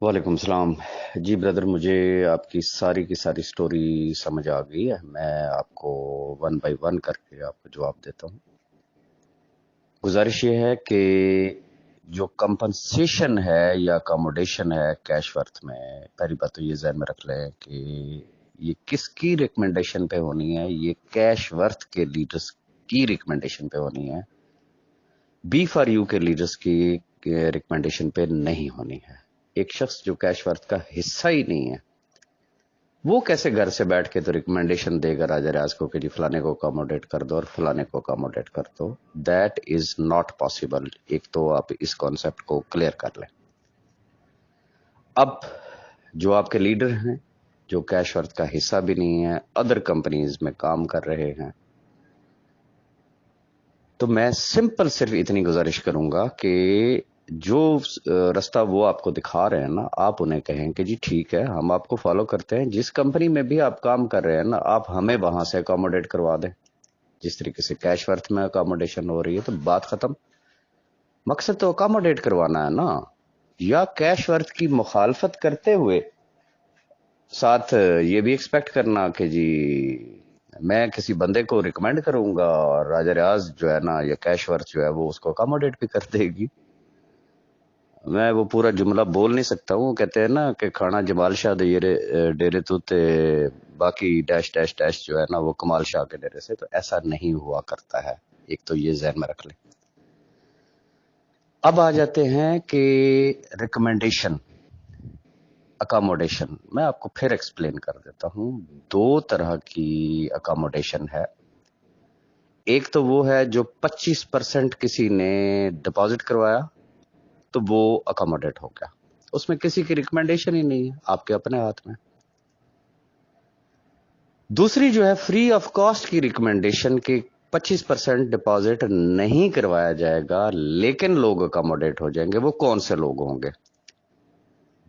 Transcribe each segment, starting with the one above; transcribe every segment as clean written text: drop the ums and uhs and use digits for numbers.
वालेकुम सलाम। जी ब्रदर, मुझे आपकी सारी की सारी स्टोरी समझ आ गई है। मैं आपको वन बाय वन करके आपको जवाब देता हूँ। गुजारिश ये है कि जो कंपनसेशन है या अकोमोडेशन है कैश वर्थ में, पहली बात तो ये जहन में रख लें कि ये किसकी रिकमेंडेशन पे होनी है। ये कैश वर्थ के लीडर्स की रिकमेंडेशन पे होनी है, बी फॉर यू के लीडर्स की रिकमेंडेशन पे नहीं होनी है। एक शख्स जो कैश वर्थ का हिस्सा ही नहीं है, वो कैसे घर से बैठ के तो रिकमेंडेशन देगा राजा रियाज को कि जी फलाने को अकोमोडेट कर दो और फलाने को अकोमोडेट कर दो। That is not possible. एक तो आप इस कॉन्सेप्ट को क्लियर कर लें। अब जो आपके लीडर हैं, जो कैश वर्थ का हिस्सा भी नहीं है, अदर कंपनीज में काम कर रहे हैं, तो मैं सिंपल सिर्फ इतनी गुजारिश करूंगा कि जो रास्ता वो आपको दिखा रहे हैं ना, आप उन्हें कहें कि जी ठीक है, हम आपको फॉलो करते हैं। जिस कंपनी में भी आप काम कर रहे हैं ना, आप हमें वहां से अकोमोडेट करवा दें जिस तरीके से कैश वर्थ में अकोमोडेशन हो रही है, तो बात खत्म। मकसद तो अकोमोडेट करवाना है ना, या कैश वर्थ की मुखालफत करते हुए साथ ये भी एक्सपेक्ट करना कि जी मैं किसी बंदे को रिकमेंड करूंगा और राजा रियाज जो है ना, या कैश वर्थ जो है वो उसको अकोमोडेट भी कर देगी। मैं वो पूरा जुमला बोल नहीं सकता हूँ। कहते हैं ना कि खाना जमाल शाह दे डेरे तो ते बाकी डैश डैश डैश जो है ना वो कमाल शाह के डेरे से। तो ऐसा नहीं हुआ करता है, एक तो ये जहन में रख लें। अब आ जाते हैं कि रिकमेंडेशन अकोमोडेशन। मैं आपको फिर एक्सप्लेन कर देता हूँ। दो तरह की अकोमोडेशन है। एक तो वो है जो 25% किसी ने डिपॉजिट करवाया तो वो अकोमोडेट हो गया, उसमें किसी की रिकमेंडेशन ही नहीं है, आपके अपने हाथ में। दूसरी जो है फ्री ऑफ कॉस्ट की रिकमेंडेशन के 25% डिपॉजिट नहीं करवाया जाएगा लेकिन लोग अकोमोडेट हो जाएंगे। वो कौन से लोग होंगे?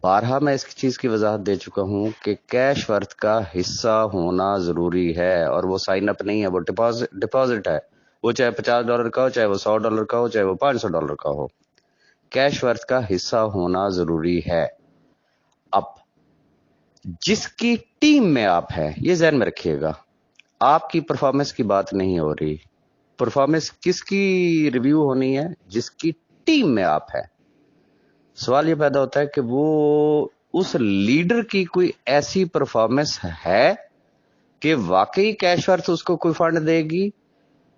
बारहा मैं इस चीज की वजाहत दे चुका हूं कि कैश वर्थ का हिस्सा होना जरूरी है, और वो साइन अप नहीं है, वो डिपॉजिट है। वो चाहे $50 का हो, चाहे वो $100 का हो, चाहे वो $500 का हो, कैश वर्थ का हिस्सा होना जरूरी है। अब जिसकी टीम में आप हैं, ये ध्यान में रखिएगा, आपकी परफॉर्मेंस की बात नहीं हो रही। परफॉर्मेंस किसकी रिव्यू होनी है? जिसकी टीम में आप है। सवाल ये पैदा होता है कि वो उस लीडर की कोई ऐसी परफॉर्मेंस है कि वाकई कैश वर्थ उसको कोई फंड देगी?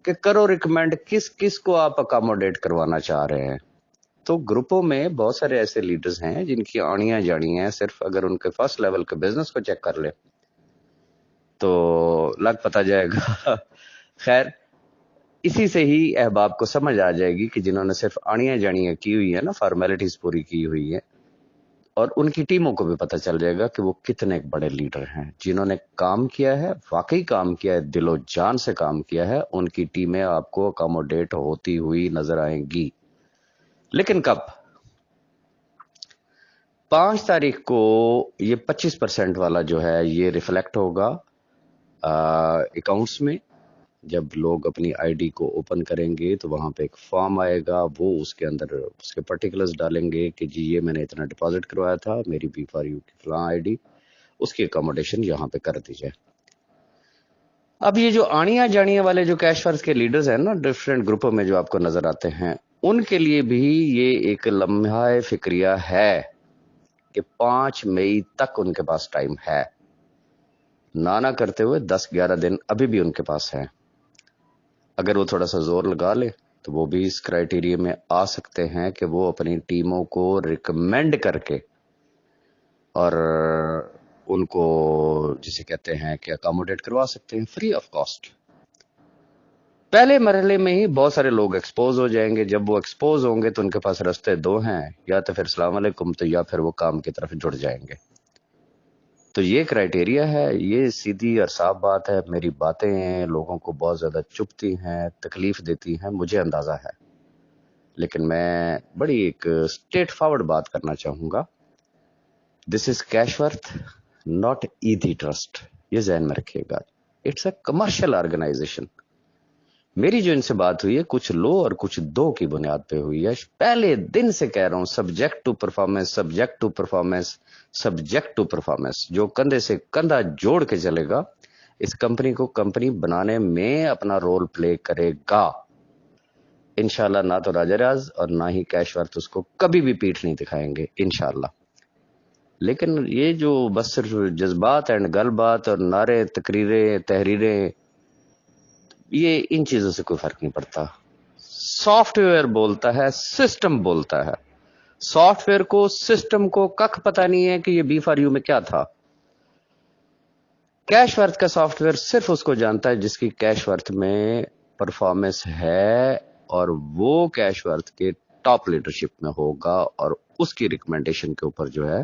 कि करो रिकमेंड, किस किस को आप अकोमोडेट करवाना चाह रहे हैं। तो ग्रुपों में बहुत सारे ऐसे लीडर्स हैं जिनकी आनियां जानियां हैं। सिर्फ अगर उनके फर्स्ट लेवल के बिजनेस को चेक कर ले तो लग पता जाएगा। खैर, इसी से ही अहबाब को समझ आ जाएगी कि जिन्होंने सिर्फ आनियां जानियां की हुई है ना, फॉर्मेलिटीज पूरी की हुई है, और उनकी टीमों को भी पता चल जाएगा कि वो कितने बड़े लीडर हैं। जिन्होंने काम किया है, वाकई काम किया है, दिलो जान से काम किया है, उनकी टीमें आपको अकोमोडेट होती हुई नजर आएंगी। लेकिन कब? 5 तारीख को ये 25% वाला जो है ये रिफ्लेक्ट होगा अकाउंट्स में। जब लोग अपनी आईडी को ओपन करेंगे तो वहां पे एक फॉर्म आएगा, वो उसके अंदर उसके पर्टिकुलर्स डालेंगे कि जी ये मैंने इतना डिपॉजिट करवाया था, मेरी बी फॉर यू की फलां आईडी, उसकी अकोमोडेशन यहाँ पे कर दीजिए। अब ये जो आनिया जानिया वाले जो कैश फर्ज के लीडर्स हैं ना, डिफरेंट ग्रुपों में जो आपको नजर आते हैं, उनके लिए भी ये एक लम्हा फिक्रिया है कि 5 मई तक उनके पास टाइम है। ना करते हुए 10-11 दिन अभी भी उनके पास है। अगर वो थोड़ा सा जोर लगा ले तो वो भी इस क्राइटेरिया में आ सकते हैं कि वो अपनी टीमों को रिकमेंड करके और उनको जिसे कहते हैं कि अकोमोडेट करवा सकते हैं फ्री ऑफ कॉस्ट। पहले मरहले में ही बहुत सारे लोग एक्सपोज हो जाएंगे। जब वो एक्सपोज होंगे तो उनके पास रास्ते दो हैं, या तो फिर सलाम अलैकुम, तो या फिर वो काम की तरफ जुड़ जाएंगे। तो ये क्राइटेरिया है, ये सीधी और साफ बात है। मेरी बातें लोगों को बहुत ज्यादा चुभती हैं, तकलीफ देती हैं, मुझे अंदाजा है, लेकिन मैं बड़ी एक स्ट्रेट फॉरवर्ड बात करना चाहूंगा। This is cash worth, not Edhi trust. ये जहन में रखिएगा। It's a commercial organisation. मेरी जो इनसे बात हुई है कुछ लो और कुछ दो की बुनियाद पे हुई है। पहले दिन से कह रहा हूं, subject to performance, subject to performance, subject to performance. जो कंधे से कंधा जोड़ के चलेगा, इस कंपनी को कंपनी बनाने में अपना रोल प्ले करेगा। इंशाल्लाह ना तो राजा राज और ना ही कैशवर्थ उसको कभी भी पीठ नहीं दिखाएंगे इंशाल्लाह। लेकिन ये जो बस सिर्फ जज्बात एंड गलबात और नारे, तकरीरें, तहरीरें, ये इन चीजों से कोई फर्क नहीं पड़ता। सॉफ्टवेयर बोलता है, सिस्टम बोलता है। सॉफ्टवेयर को, सिस्टम को कख पता नहीं है कि ये बी फॉर यू में क्या था। कैशवर्थ का सॉफ्टवेयर सिर्फ उसको जानता है जिसकी कैशवर्थ में परफॉर्मेंस है और वो कैशवर्थ के टॉप लीडरशिप में होगा और उसकी रिकमेंडेशन के ऊपर जो है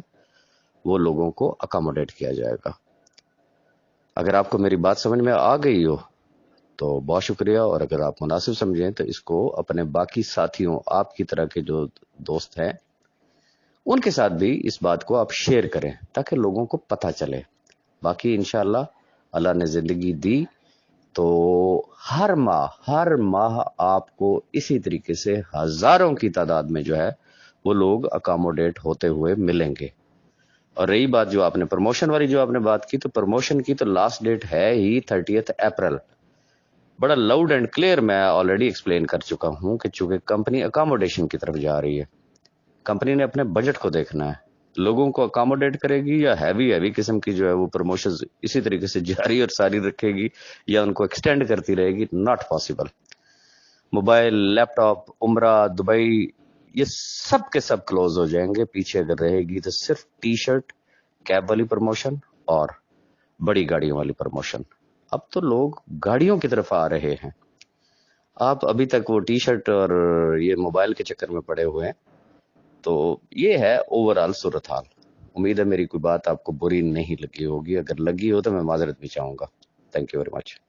वो लोगों को अकोमोडेट किया जाएगा। अगर आपको मेरी बात समझ में आ गई हो तो बहुत शुक्रिया, और अगर आप मुनासिब समझें तो इसको अपने बाकी साथियों, आपकी तरह के जो दोस्त हैं, उनके साथ भी इस बात को आप शेयर करें ताकि लोगों को पता चले। बाकी इंशाल्लाह अल्लाह ने जिंदगी दी तो हर माह आपको इसी तरीके से हजारों की तादाद में जो है वो लोग अकोमोडेट होते हुए मिलेंगे। और रही बात जो आपने प्रमोशन वाली जो आपने बात की, तो प्रमोशन की तो लास्ट डेट है ही 30 अप्रैल। बड़ा लाउड एंड क्लियर मैं ऑलरेडी एक्सप्लेन कर चुका हूं कि चूंकि कंपनी अकोमोडेशन की तरफ जा रही है, कंपनी ने अपने बजट को देखना है। लोगों को अकोमोडेट करेगी या हैवी किस्म की जो है वो प्रमोशन इसी तरीके से जारी और सारी रखेगी या उनको एक्सटेंड करती रहेगी, नॉट पॉसिबल। मोबाइल, लैपटॉप, उम्रा, दुबई, ये सब के सब क्लोज हो जाएंगे। पीछे अगर रहेगी तो सिर्फ टी शर्ट, कैब वाली प्रमोशन और बड़ी गाड़ियों वाली प्रमोशन। अब तो लोग गाड़ियों की तरफ आ रहे हैं। आप अभी तक वो टी शर्ट और ये मोबाइल के चक्कर में पड़े हुए हैं। तो ये है ओवरऑल सूरत हाल। उम्मीद है मेरी कोई बात आपको बुरी नहीं लगी होगी, अगर लगी हो तो मैं माजरत भी चाहूंगा। Thank you very much.